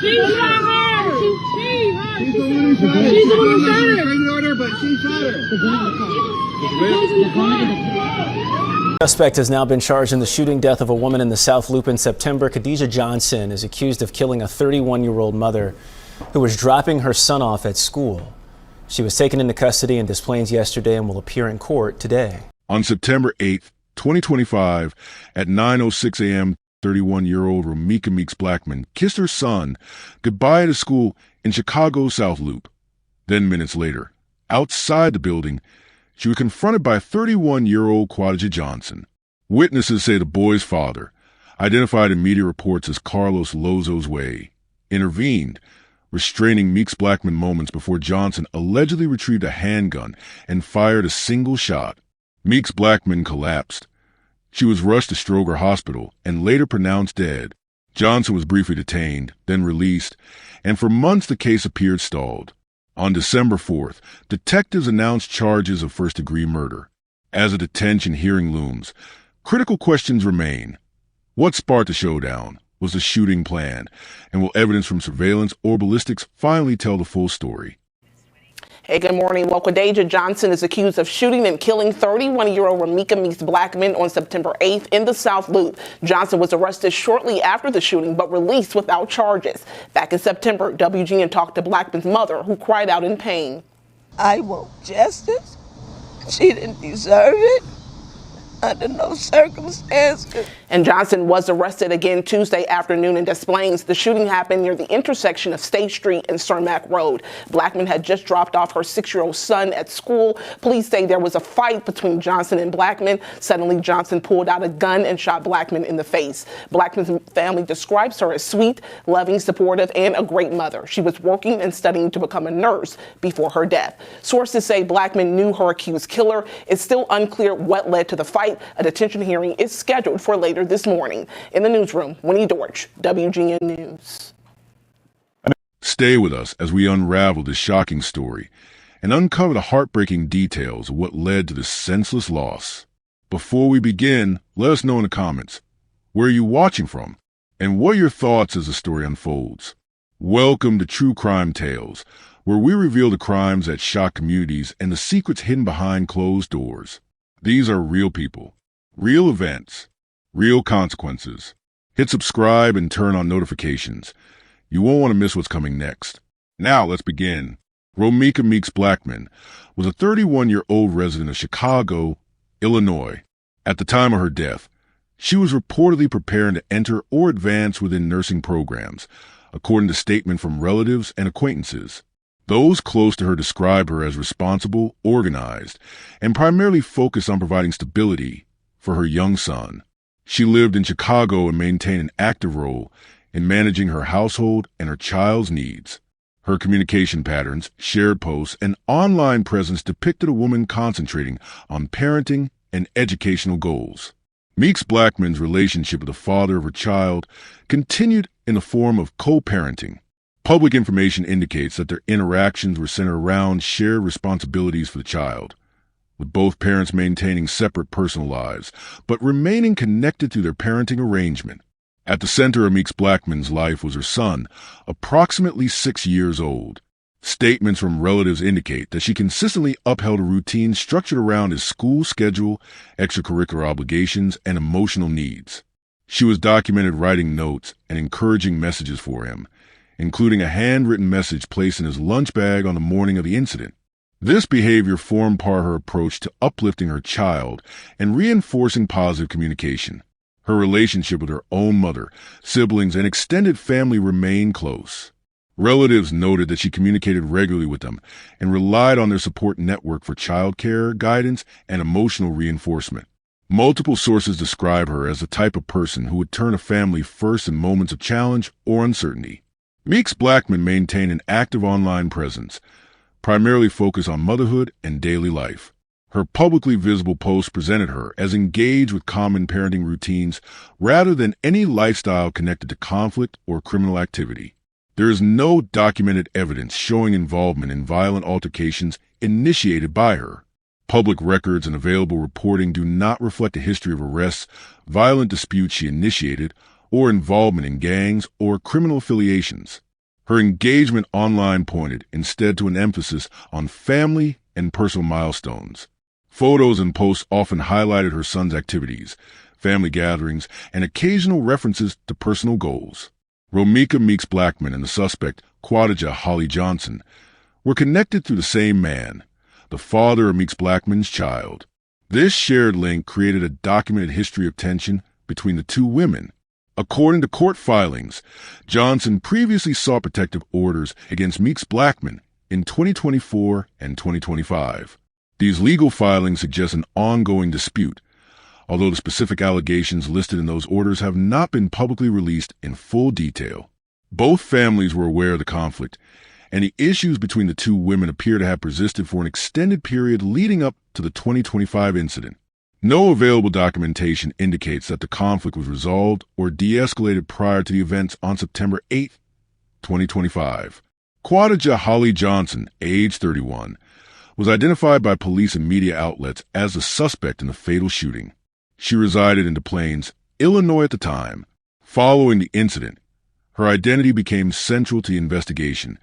She shot her. She's the one who shot her. She's the one who shot her. Restraining order, but she shot her. The suspect has now been charged in the shooting death of a woman in the South Loop in September. Quadajah Johnson is accused of killing a 31-year-old mother who was dropping her son off at school. She was taken into custody in Des Plaines yesterday and will appear in court today. On September 8th, 2025, at 9:06 a.m., 31-year-old Romeca Meeks-Blackmon kissed her son goodbye at a school in Chicago's South Loop. Then minutes later, outside the building, she was confronted by 31-year-old Quadajah Johnson. Witnesses say the boy's father, identified in media reports as Carlos Losos Way, intervened, restraining Meeks-Blackmon moments before Johnson allegedly retrieved a handgun and fired a single shot. Meeks-Blackmon collapsed. She was rushed to Stroger Hospital and later pronounced dead. Johnson was briefly detained, then released, and for months the case appeared stalled. On December 4th, detectives announced charges of first-degree murder. As a detention hearing looms, critical questions remain. What sparked the showdown? Was the shooting planned? And will evidence from surveillance or ballistics finally tell the full story? Hey, good morning. Well, Quadajah Johnson is accused of shooting and killing 31-year-old Romeca Meeks-Blackmon on September 8th in the South Loop. Johnson was arrested shortly after the shooting, but released without charges. Back in September, WGN talked to Blackmon's mother, who cried out in pain. I want justice. She didn't deserve it under no circumstances. And Johnson was arrested again Tuesday afternoon in Des Plaines. The shooting happened near the intersection of State Street and Cermak Road. Blackmon had just dropped off her 6-year-old son at school. Police say there was a fight between Johnson and Blackmon. Suddenly, Johnson pulled out a gun and shot Blackmon in the face. Blackmon's family describes her as sweet, loving, supportive, and a great mother. She was working and studying to become a nurse before her death. Sources say Blackmon knew her accused killer. It's still unclear what led to the fight. A detention hearing is scheduled for later this morning. In the newsroom, Winnie Dorch, WGN News. Stay with us as we unravel this shocking story and uncover the heartbreaking details of what led to this senseless loss. Before we begin, let us know in the comments, where are you watching from? And what are your thoughts as the story unfolds? Welcome to True Crime Tales, where we reveal the crimes that shock communities and the secrets hidden behind closed doors. These are real people, real events, real consequences. Hit subscribe and turn on notifications. You won't want to miss what's coming next. Now let's begin. Romeca Meeks-Blackmon was a 31-year-old resident of Chicago, Illinois. At the time of her death, she was reportedly preparing to enter or advance within nursing programs, according to statements from relatives and acquaintances. Those close to her describe her as responsible, organized, and primarily focused on providing stability for her young son. She lived in Chicago and maintained an active role in managing her household and her child's needs. Her communication patterns, shared posts, and online presence depicted a woman concentrating on parenting and educational goals. Meeks-Blackmon's relationship with the father of her child continued in the form of co-parenting. Public information indicates that their interactions were centered around shared responsibilities for the child, with both parents maintaining separate personal lives, but remaining connected through their parenting arrangement. At the center of Meeks-Blackmon's life was her son, approximately 6 years old. Statements from relatives indicate that she consistently upheld a routine structured around his school schedule, extracurricular obligations, and emotional needs. She was documented writing notes and encouraging messages for him, including a handwritten message placed in his lunch bag on the morning of the incident. This behavior formed part of her approach to uplifting her child and reinforcing positive communication. Her relationship with her own mother, siblings, and extended family remained close. Relatives noted that she communicated regularly with them and relied on their support network for child care, guidance, and emotional reinforcement. Multiple sources describe her as the type of person who would turn a family first in moments of challenge or uncertainty. Meeks-Blackmon maintained an active online presence, primarily focused on motherhood and daily life. Her publicly visible posts presented her as engaged with common parenting routines rather than any lifestyle connected to conflict or criminal activity. There is no documented evidence showing involvement in violent altercations initiated by her. Public records and available reporting do not reflect a history of arrests, violent disputes she initiated, or involvement in gangs or criminal affiliations. Her engagement online pointed instead to an emphasis on family and personal milestones. Photos and posts often highlighted her son's activities, family gatherings, and occasional references to personal goals. Romeca Meeks-Blackmon and the suspect, Quadajah Johnson, were connected through the same man, the father of Meeks-Blackmon's child. This shared link created a documented history of tension between the two women. According to court filings, Johnson previously sought protective orders against Meeks-Blackmon in 2024 and 2025. These legal filings suggest an ongoing dispute, although the specific allegations listed in those orders have not been publicly released in full detail. Both families were aware of the conflict, and the issues between the two women appear to have persisted for an extended period leading up to the 2025 incident. No available documentation indicates that the conflict was resolved or de-escalated prior to the events on September 8, 2025. Quadajah Johnson, age 31, was identified by police and media outlets as the suspect in the fatal shooting. She resided in Des Plaines, Illinois at the time. Following the incident, her identity became central to the investigation,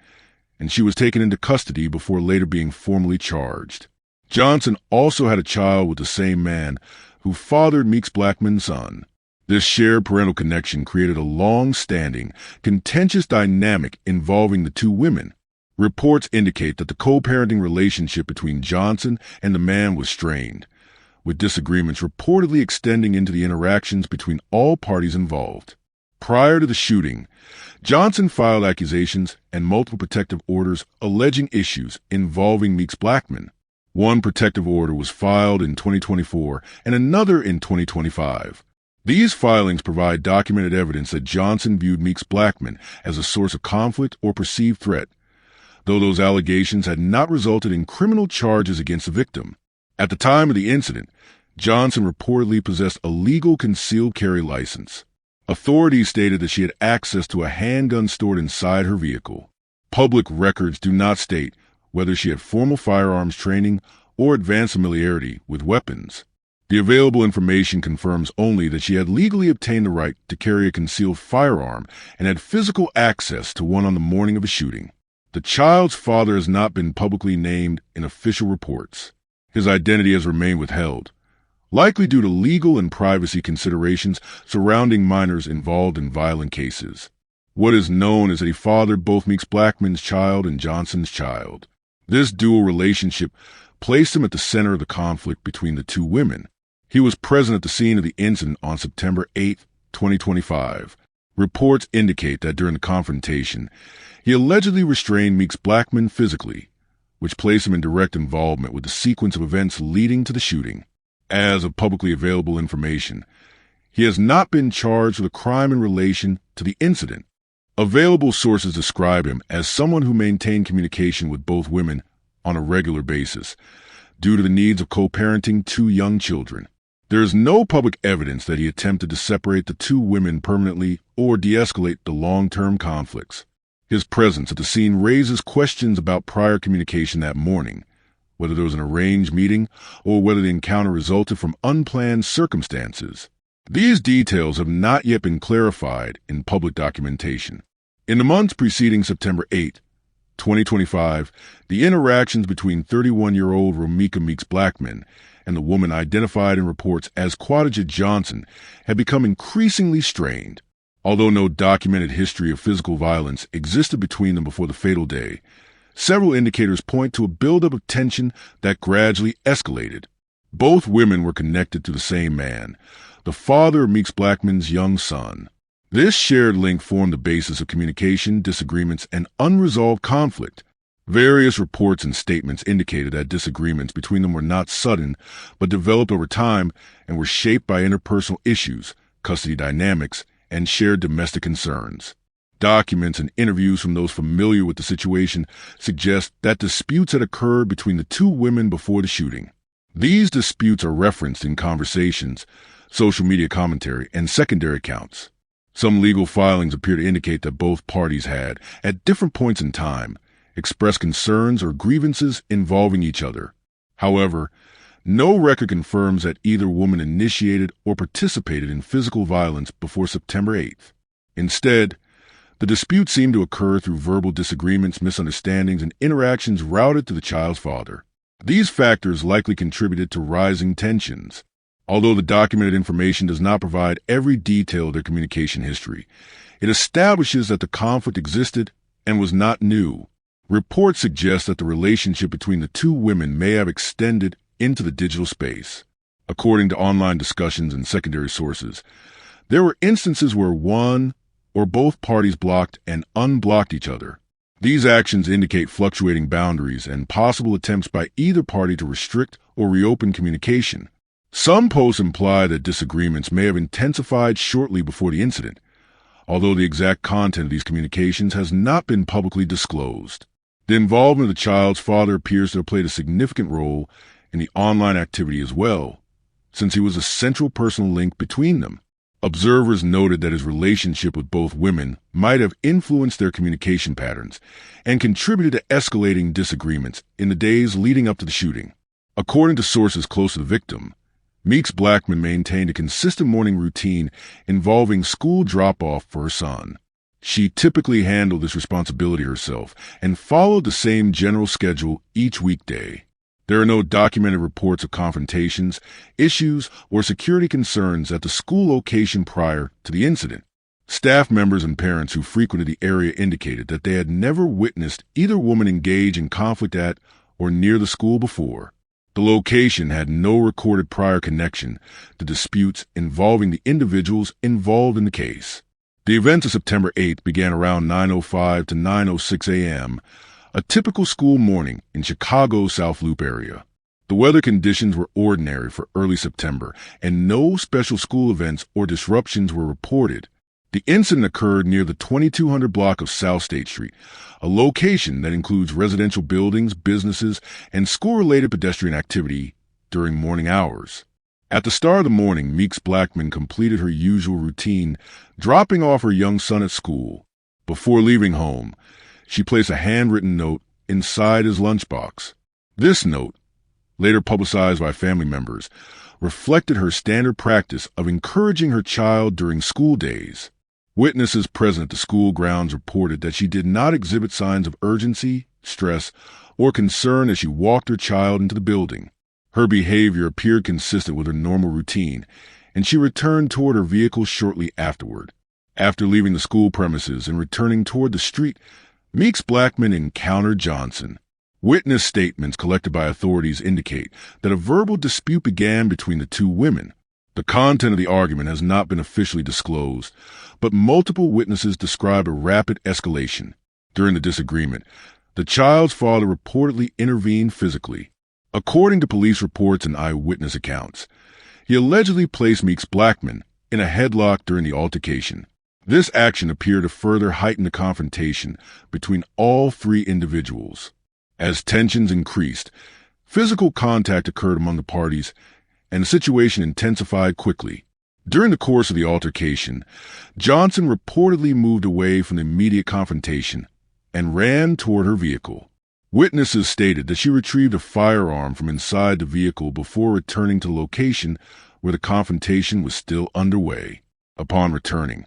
and she was taken into custody before later being formally charged. Johnson also had a child with the same man who fathered Meeks-Blackmon's son. This shared parental connection created a long-standing, contentious dynamic involving the two women. Reports indicate that the co-parenting relationship between Johnson and the man was strained, with disagreements reportedly extending into the interactions between all parties involved. Prior to the shooting, Johnson filed accusations and multiple protective orders alleging issues involving Meeks-Blackmon. One protective order was filed in 2024 and another in 2025. These filings provide documented evidence that Johnson viewed Meeks-Blackmon as a source of conflict or perceived threat, though those allegations had not resulted in criminal charges against the victim. At the time of the incident, Johnson reportedly possessed a legal concealed carry license. Authorities stated that she had access to a handgun stored inside her vehicle. Public records do not state whether she had formal firearms training or advanced familiarity with weapons. The available information confirms only that she had legally obtained the right to carry a concealed firearm and had physical access to one on the morning of a shooting. The child's father has not been publicly named in official reports. His identity has remained withheld, likely due to legal and privacy considerations surrounding minors involved in violent cases. What is known is that he fathered both Meeks-Blackmon's child and Johnson's child. This dual relationship placed him at the center of the conflict between the two women. He was present at the scene of the incident on September 8, 2025. Reports indicate that during the confrontation, he allegedly restrained Meeks-Blackmon physically, which placed him in direct involvement with the sequence of events leading to the shooting. As of publicly available information, he has not been charged with a crime in relation to the incident. Available sources describe him as someone who maintained communication with both women on a regular basis, due to the needs of co-parenting two young children. There is no public evidence that he attempted to separate the two women permanently or de-escalate the long-term conflicts. His presence at the scene raises questions about prior communication that morning, whether there was an arranged meeting or whether the encounter resulted from unplanned circumstances. These details have not yet been clarified in public documentation. In the months preceding September 8, 2025, the interactions between 31-year-old Romeca Meeks-Blackmon and the woman identified in reports as Quadajah Johnson had become increasingly strained. Although no documented history of physical violence existed between them before the fatal day, several indicators point to a buildup of tension that gradually escalated. Both women were connected to the same man, the father of Meeks-Blackmon's young son. This shared link formed the basis of communication, disagreements, and unresolved conflict. Various reports and statements indicated that disagreements between them were not sudden, but developed over time and were shaped by interpersonal issues, custody dynamics, and shared domestic concerns. Documents and interviews from those familiar with the situation suggest that disputes had occurred between the two women before the shooting. These disputes are referenced in conversations, social media commentary, and secondary accounts. Some legal filings appear to indicate that both parties had, at different points in time, expressed concerns or grievances involving each other. However, No record confirms that either woman initiated or participated in physical violence before September 8th. Instead, the dispute seemed to occur through verbal disagreements, misunderstandings, and interactions routed to the child's father. These factors likely contributed to rising tensions. Although the documented information does not provide every detail of their communication history, it establishes that the conflict existed and was not new. Reports suggest that the relationship between the two women may have extended into the digital space. According to online discussions and secondary sources, there were instances where one or both parties blocked and unblocked each other. These actions indicate fluctuating boundaries and possible attempts by either party to restrict or reopen communication. Some posts imply that disagreements may have intensified shortly before the incident, although the exact content of these communications has not been publicly disclosed. The involvement of the child's father appears to have played a significant role in the online activity as well, since he was a central personal link between them. Observers noted that his relationship with both women might have influenced their communication patterns and contributed to escalating disagreements in the days leading up to the shooting. According to sources close to the victim, Meeks-Blackmon maintained a consistent morning routine involving school drop-off for her son. She typically handled this responsibility herself and followed the same general schedule each weekday. There are no documented reports of confrontations, issues, or security concerns at the school location prior to the incident. Staff members and parents who frequented the area indicated that they had never witnessed either woman engage in conflict at or near the school before. The location had no recorded prior connection to disputes involving the individuals involved in the case. The events of September 8th began around 9:05 to 9:06 a.m., a typical school morning in Chicago's South Loop area. The weather conditions were ordinary for early September, and no special school events or disruptions were reported. The incident occurred near the 2200 block of South State Street, a location that includes residential buildings, businesses, and school-related pedestrian activity during morning hours. At the start of the morning, Meeks-Blackmon completed her usual routine, dropping off her young son at school. Before leaving home, she placed a handwritten note inside his lunchbox. This note, later publicized by family members, reflected her standard practice of encouraging her child during school days. Witnesses present at the school grounds reported that she did not exhibit signs of urgency, stress, or concern as she walked her child into the building. Her behavior appeared consistent with her normal routine, and she returned toward her vehicle shortly afterward. After leaving the school premises and returning toward the street, Meeks-Blackmon encountered Johnson. Witness statements collected by authorities indicate that a verbal dispute began between the two women. The content of the argument has not been officially disclosed, but multiple witnesses describe a rapid escalation. During the disagreement, the child's father reportedly intervened physically. According to police reports and eyewitness accounts, he allegedly placed Meeks-Blackmon in a headlock during the altercation. This action appeared to further heighten the confrontation between all three individuals. As tensions increased, physical contact occurred among the parties, and the situation intensified quickly. During the course of the altercation, Johnson reportedly moved away from the immediate confrontation and ran toward her vehicle. Witnesses stated that she retrieved a firearm from inside the vehicle before returning to the location where the confrontation was still underway. Upon returning,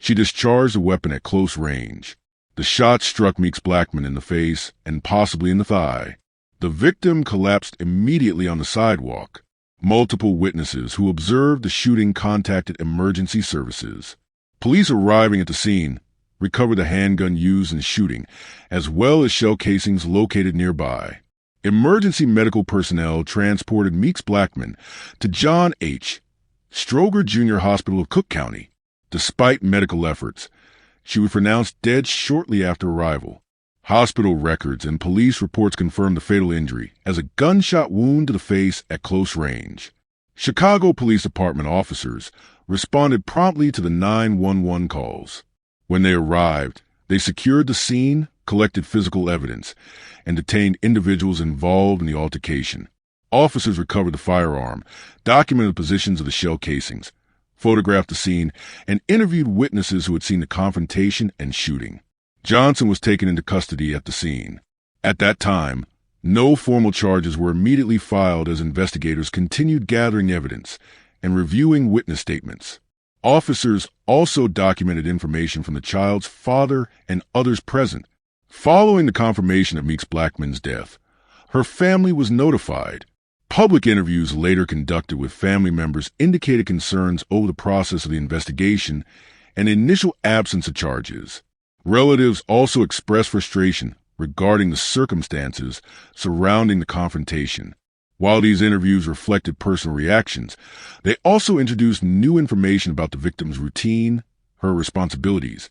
she discharged the weapon at close range. The shot struck Meeks-Blackmon in the face and possibly in the thigh. The victim collapsed immediately on the sidewalk. Multiple witnesses who observed the shooting contacted emergency services. Police arriving at the scene recovered the handgun used in the shooting, as well as shell casings located nearby. Emergency medical personnel transported Meeks-Blackmon to John H. Stroger Jr. Hospital of Cook County. Despite medical efforts, she was pronounced dead shortly after arrival. Hospital records and police reports confirmed the fatal injury as a gunshot wound to the face at close range. Chicago Police Department officers responded promptly to the 911 calls. When they arrived, they secured the scene, collected physical evidence, and detained individuals involved in the altercation. Officers recovered the firearm, documented the positions of the shell casings, photographed the scene, and interviewed witnesses who had seen the confrontation and shooting. Johnson was taken into custody at the scene. At that time, No formal charges were immediately filed as investigators continued gathering evidence and reviewing witness statements. Officers also documented information from the child's father and others present. Following the confirmation of Meeks-Blackmon's death, her family was notified. Public interviews later conducted with family members indicated concerns over the process of the investigation and the initial absence of charges. Relatives also expressed frustration regarding the circumstances surrounding the confrontation. While these interviews reflected personal reactions, they also introduced new information about the victim's routine, her responsibilities,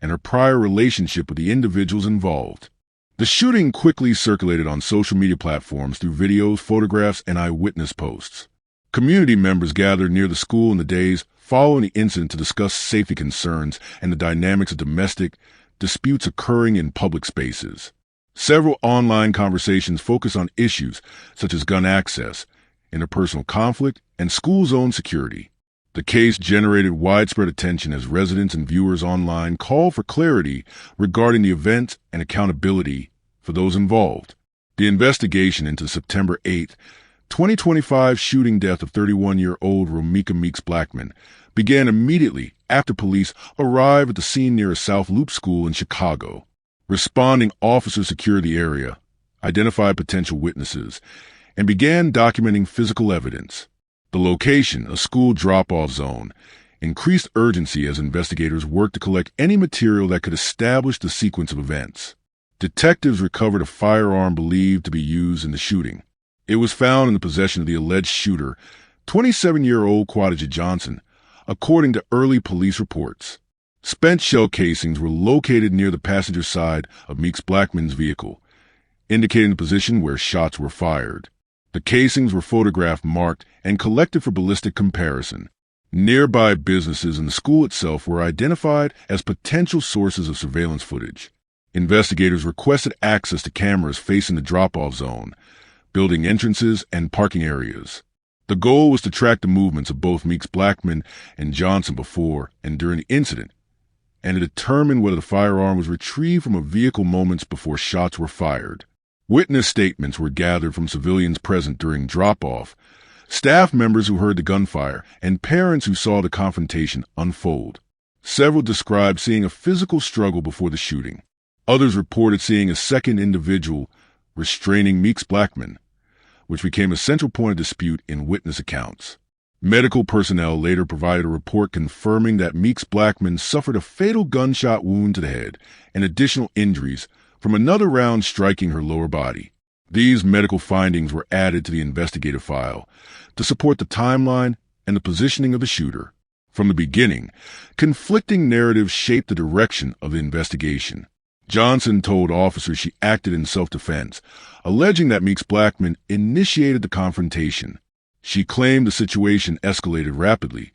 and her prior relationship with the individuals involved. The shooting quickly circulated on social media platforms through videos, photographs, and eyewitness posts. Community members gathered near the school in the days following the incident to discuss safety concerns and the dynamics of domestic disputes occurring in public spaces. Several online conversations focused on issues such as gun access, interpersonal conflict, and school zone security. The case generated widespread attention as residents and viewers online called for clarity regarding the event and accountability for those involved. The investigation into September 8, 2025 shooting death of 31-year-old Romeca Meeks-Blackmon began immediately after police arrived at the scene near a South Loop school in Chicago. Responding officers secured the area, identified potential witnesses, and began documenting physical evidence. The location, a school drop-off zone, increased urgency as investigators worked to collect any material that could establish the sequence of events. Detectives recovered a firearm believed to be used in the shooting. It was found in the possession of the alleged shooter, 27-year-old Quadajah Johnson, according to early police reports. Spent shell casings were located near the passenger side of Meeks-Blackmon's vehicle, indicating the position where shots were fired. The casings were photographed, marked, and collected for ballistic comparison. Nearby businesses and the school itself were identified as potential sources of surveillance footage. Investigators requested access to cameras facing the drop-off zone, building entrances, and parking areas. The goal was to track the movements of both Meeks-Blackmon and Johnson before and during the incident, and to determine whether the firearm was retrieved from a vehicle moments before shots were fired. Witness statements were gathered from civilians present during drop-off, staff members who heard the gunfire, and parents who saw the confrontation unfold. Several described seeing a physical struggle before the shooting. Others reported seeing a second individual restraining Meeks-Blackmon, which became a central point of dispute in witness accounts. Medical personnel later provided a report confirming that Meeks-Blackmon suffered a fatal gunshot wound to the head and additional injuries from another round striking her lower body. These medical findings were added to the investigative file to support the timeline and the positioning of the shooter. From the beginning, conflicting narratives shaped the direction of the investigation. Johnson told officers she acted in self-defense, alleging that Meeks-Blackmon initiated the confrontation. She claimed the situation escalated rapidly,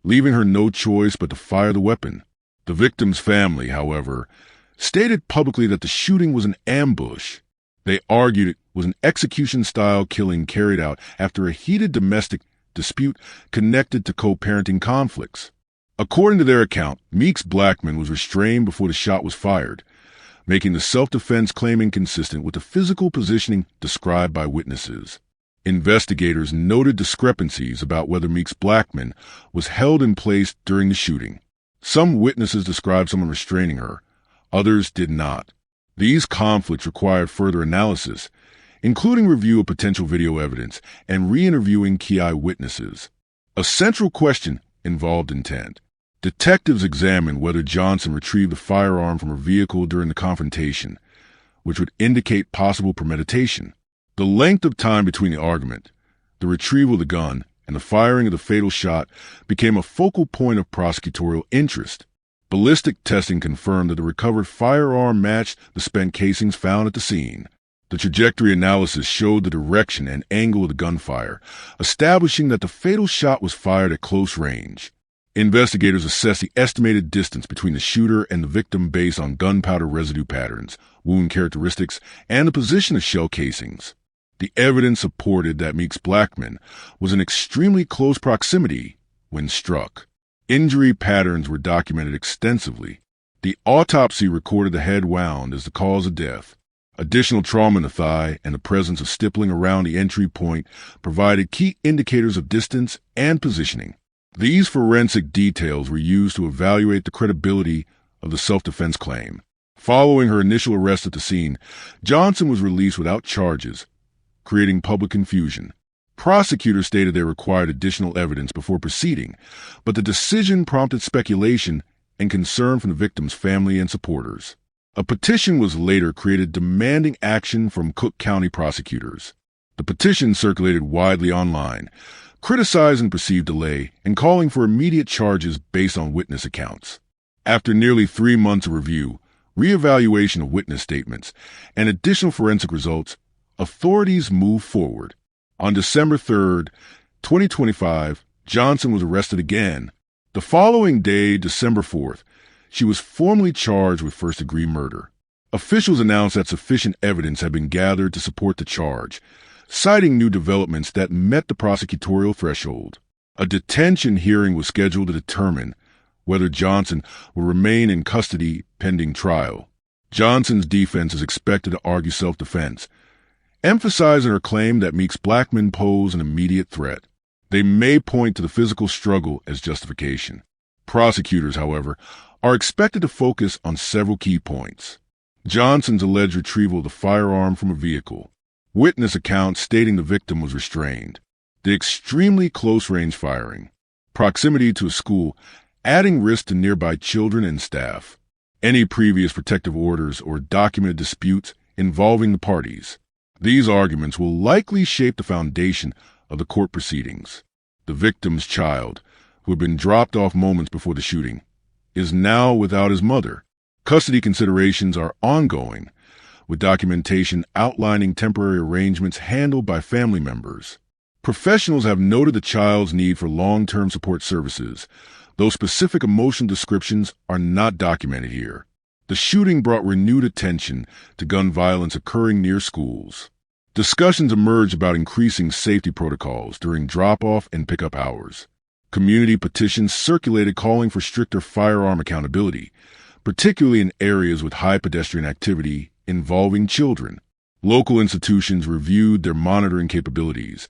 leaving her no choice but to fire the weapon. The victim's family, however, stated publicly that the shooting was an ambush. They argued it was an execution-style killing carried out after a heated domestic dispute connected to co-parenting conflicts. According to their account, Meeks-Blackmon was restrained before the shot was fired, making the self-defense claim inconsistent with the physical positioning described by witnesses. Investigators noted discrepancies about whether Meeks-Blackmon was held in place during the shooting. Some witnesses described someone restraining her, others did not. These conflicts required further analysis, including review of potential video evidence and re-interviewing key eyewitnesses. A central question involved intent. Detectives examined whether Johnson retrieved the firearm from her vehicle during the confrontation, which would indicate possible premeditation. The length of time between the argument, the retrieval of the gun, and the firing of the fatal shot became a focal point of prosecutorial interest. Ballistic testing confirmed that the recovered firearm matched the spent casings found at the scene. The trajectory analysis showed the direction and angle of the gunfire, establishing that the fatal shot was fired at close range. Investigators assessed the estimated distance between the shooter and the victim based on gunpowder residue patterns, wound characteristics, and the position of shell casings. The evidence supported that Meeks-Blackmon was in extremely close proximity when struck. Injury patterns were documented extensively. The autopsy recorded the head wound as the cause of death. Additional trauma in the thigh and the presence of stippling around the entry point provided key indicators of distance and positioning. These forensic details were used to evaluate the credibility of the self-defense claim. Following her initial arrest at the scene, Johnson was released without charges, creating public confusion. Prosecutors stated they required additional evidence before proceeding, but the decision prompted speculation and concern from the victim's family and supporters. A petition was later created demanding action from Cook County prosecutors. The petition circulated widely online, criticizing perceived delay and calling for immediate charges based on witness accounts. After nearly 3 months of review, reevaluation of witness statements, and additional forensic results, authorities moved forward. On December 3, 2025, Johnson was arrested again. The following day, December 4th, she was formally charged with first-degree murder. Officials announced that sufficient evidence had been gathered to support the charge, citing new developments that met the prosecutorial threshold. A detention hearing was scheduled to determine whether Johnson will remain in custody pending trial. Johnson's defense is expected to argue self-defense, emphasizing her claim that Meeks-Blackmon pose an immediate threat. They may point to the physical struggle as justification. Prosecutors, however, are expected to focus on several key points. Johnson's alleged retrieval of the firearm from a vehicle, witness accounts stating the victim was restrained, the extremely close-range firing, proximity to a school, adding risk to nearby children and staff, any previous protective orders or documented disputes involving the parties. These arguments will likely shape the foundation of the court proceedings. The victim's child, who had been dropped off moments before the shooting, is now without his mother. Custody considerations are ongoing, with documentation outlining temporary arrangements handled by family members. Professionals have noted the child's need for long-term support services, though specific emotional descriptions are not documented here. The shooting brought renewed attention to gun violence occurring near schools. Discussions emerged about increasing safety protocols during drop-off and pickup hours. Community petitions circulated calling for stricter firearm accountability, particularly in areas with high pedestrian activity involving children. Local institutions reviewed their monitoring capabilities,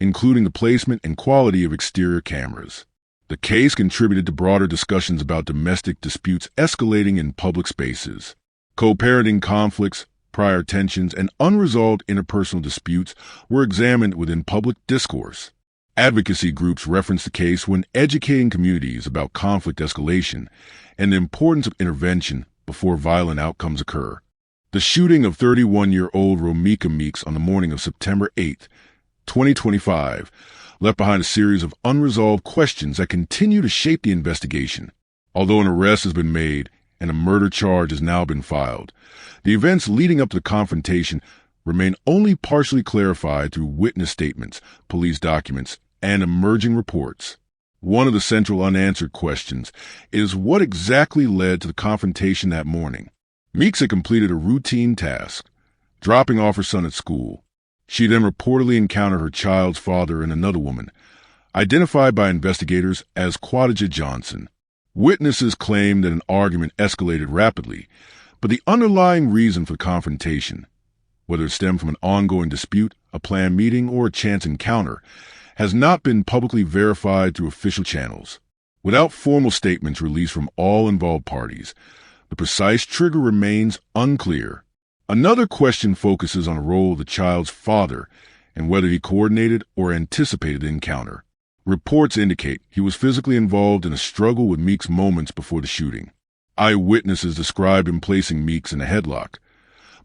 including the placement and quality of exterior cameras. The case contributed to broader discussions about domestic disputes escalating in public spaces. Co-parenting conflicts, prior tensions, and unresolved interpersonal disputes were examined within public discourse. Advocacy groups referenced the case when educating communities about conflict escalation and the importance of intervention before violent outcomes occur. The shooting of 31-year-old Romeca Meeks on the morning of September 8, 2025, left behind a series of unresolved questions that continue to shape the investigation. Although an arrest has been made and a murder charge has now been filed, the events leading up to the confrontation remain only partially clarified through witness statements, police documents, and emerging reports. One of the central unanswered questions is what exactly led to the confrontation that morning. Meeks had completed a routine task, dropping off her son at school. She then reportedly encountered her child's father and another woman, identified by investigators as Quadajah Johnson. Witnesses claimed that an argument escalated rapidly, but the underlying reason for the confrontation, whether it stemmed from an ongoing dispute, a planned meeting, or a chance encounter, has not been publicly verified through official channels. Without formal statements released from all involved parties, the precise trigger remains unclear. Another question focuses on the role of the child's father and whether he coordinated or anticipated the encounter. Reports indicate he was physically involved in a struggle with Meeks moments before the shooting. Eyewitnesses described him placing Meeks in a headlock,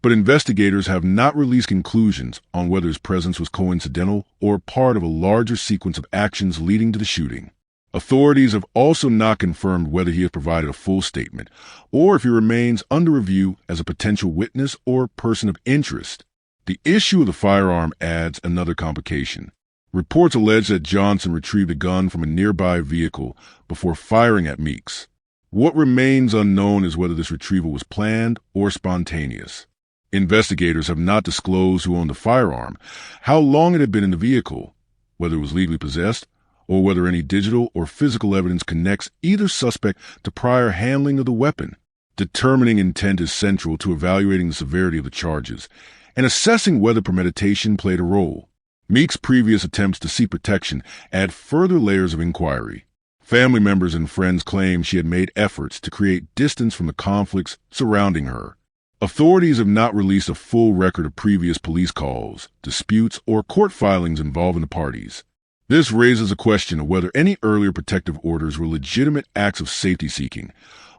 but investigators have not released conclusions on whether his presence was coincidental or part of a larger sequence of actions leading to the shooting. Authorities have also not confirmed whether he has provided a full statement or if he remains under review as a potential witness or person of interest. The issue of the firearm adds another complication. Reports allege that Johnson retrieved a gun from a nearby vehicle before firing at Meeks. What remains unknown is whether this retrieval was planned or spontaneous. Investigators have not disclosed who owned the firearm, how long it had been in the vehicle, whether it was legally possessed, or whether any digital or physical evidence connects either suspect to prior handling of the weapon. Determining intent is central to evaluating the severity of the charges and assessing whether premeditation played a role. Meeks' previous attempts to seek protection add further layers of inquiry. Family members and friends claim she had made efforts to create distance from the conflicts surrounding her. Authorities have not released a full record of previous police calls, disputes, or court filings involving the parties. This raises a question of whether any earlier protective orders were legitimate acts of safety-seeking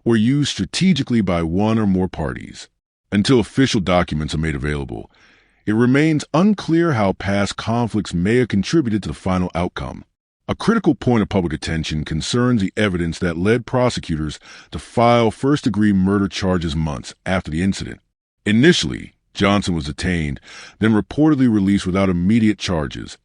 or used strategically by one or more parties. Until official documents are made available, it remains unclear how past conflicts may have contributed to the final outcome. A critical point of public attention concerns the evidence that led prosecutors to file first-degree murder charges months after the incident. Initially, Johnson was detained, then reportedly released without immediate charges,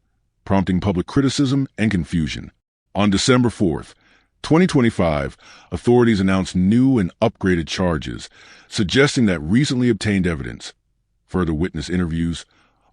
prompting public criticism and confusion. On December 4th, 2025, authorities announced new and upgraded charges, suggesting that recently obtained evidence, further witness interviews,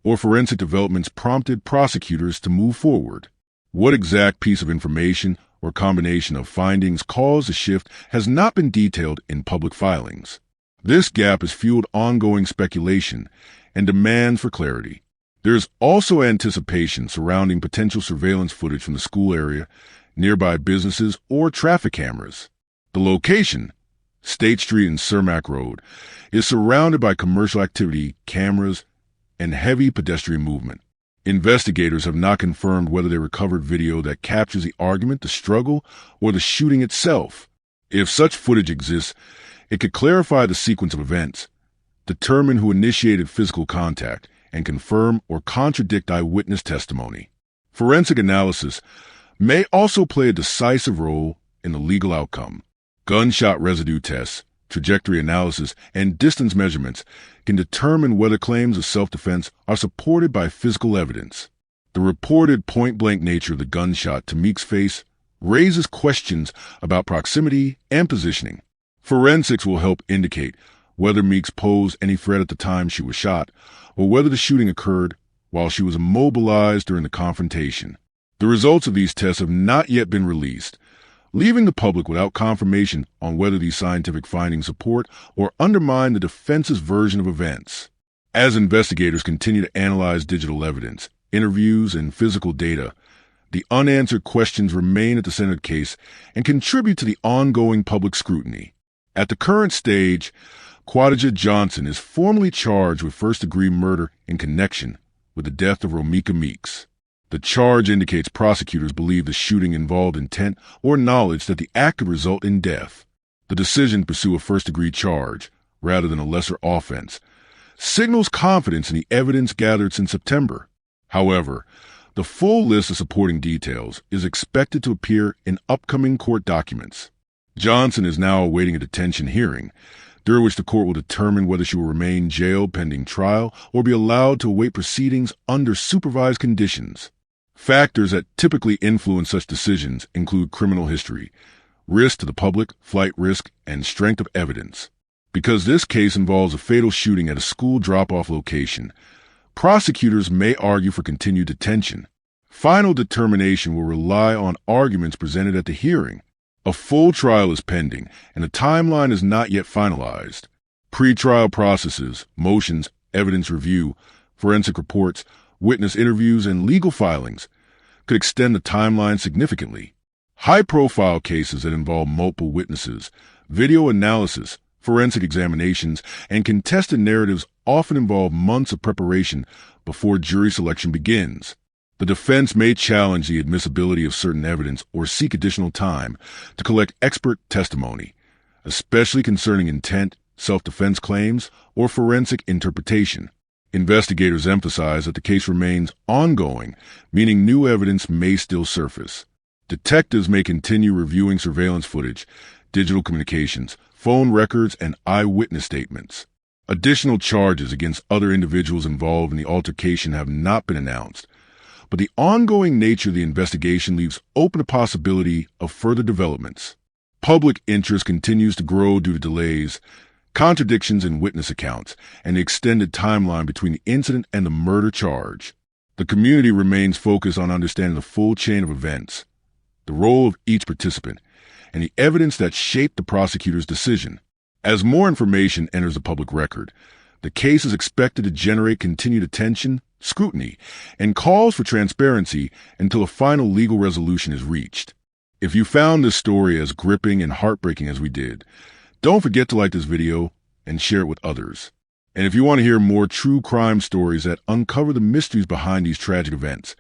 or forensic developments prompted prosecutors to move forward. What exact piece of information or combination of findings caused the shift has not been detailed in public filings. This gap has fueled ongoing speculation and demands for clarity. There is also anticipation surrounding potential surveillance footage from the school area, nearby businesses, or traffic cameras. The location, State Street and Cermak Road, is surrounded by commercial activity, cameras, and heavy pedestrian movement. Investigators have not confirmed whether they recovered video that captures the argument, the struggle, or the shooting itself. If such footage exists, it could clarify the sequence of events, determine who initiated physical contact, and confirm or contradict eyewitness testimony. Forensic analysis may also play a decisive role in the legal outcome. Gunshot residue tests, trajectory analysis, and distance measurements can determine whether claims of self-defense are supported by physical evidence. The reported point-blank nature of the gunshot to Meeks' face raises questions about proximity and positioning. Forensics will help indicate whether Meeks posed any threat at the time she was shot, or whether the shooting occurred while she was immobilized during the confrontation. The results of these tests have not yet been released, leaving the public without confirmation on whether these scientific findings support or undermine the defense's version of events. As investigators continue to analyze digital evidence, interviews, and physical data, the unanswered questions remain at the center of the case and contribute to the ongoing public scrutiny. At the current stage, Quadajah Johnson is formally charged with first-degree murder in connection with the death of Romeca Meeks. The charge indicates prosecutors believe the shooting involved intent or knowledge that the act could result in death. The decision to pursue a first-degree charge, rather than a lesser offense, signals confidence in the evidence gathered since September. However, the full list of supporting details is expected to appear in upcoming court documents. Johnson is now awaiting a detention hearing, during which the court will determine whether she will remain jailed pending trial or be allowed to await proceedings under supervised conditions. Factors that typically influence such decisions include criminal history, risk to the public, flight risk, and strength of evidence. Because this case involves a fatal shooting at a school drop-off location, prosecutors may argue for continued detention. Final determination will rely on arguments presented at the hearing. A full trial is pending, and the timeline is not yet finalized. Pre-trial processes, motions, evidence review, forensic reports, witness interviews, and legal filings could extend the timeline significantly. High-profile cases that involve multiple witnesses, video analysis, forensic examinations, and contested narratives often involve months of preparation before jury selection begins. The defense may challenge the admissibility of certain evidence or seek additional time to collect expert testimony, especially concerning intent, self-defense claims, or forensic interpretation. Investigators emphasize that the case remains ongoing, meaning new evidence may still surface. Detectives may continue reviewing surveillance footage, digital communications, phone records, and eyewitness statements. Additional charges against other individuals involved in the altercation have not been announced, but the ongoing nature of the investigation leaves open the possibility of further developments. Public interest continues to grow due to delays, contradictions in witness accounts, and the extended timeline between the incident and the murder charge. The community remains focused on understanding the full chain of events, the role of each participant, and the evidence that shaped the prosecutor's decision. As more information enters the public record, the case is expected to generate continued attention, scrutiny, and calls for transparency until a final legal resolution is reached. If you found this story as gripping and heartbreaking as we did, don't forget to like this video and share it with others. And if you want to hear more true crime stories that uncover the mysteries behind these tragic events,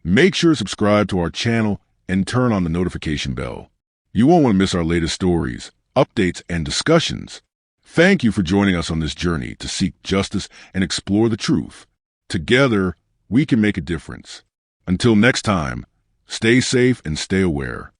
make sure to subscribe to our channel and turn on the notification bell. You won't want to miss our latest stories, updates, and discussions. Thank you for joining us on this journey to seek justice and explore the truth. Together, we can make a difference. Until next time, stay safe and stay aware.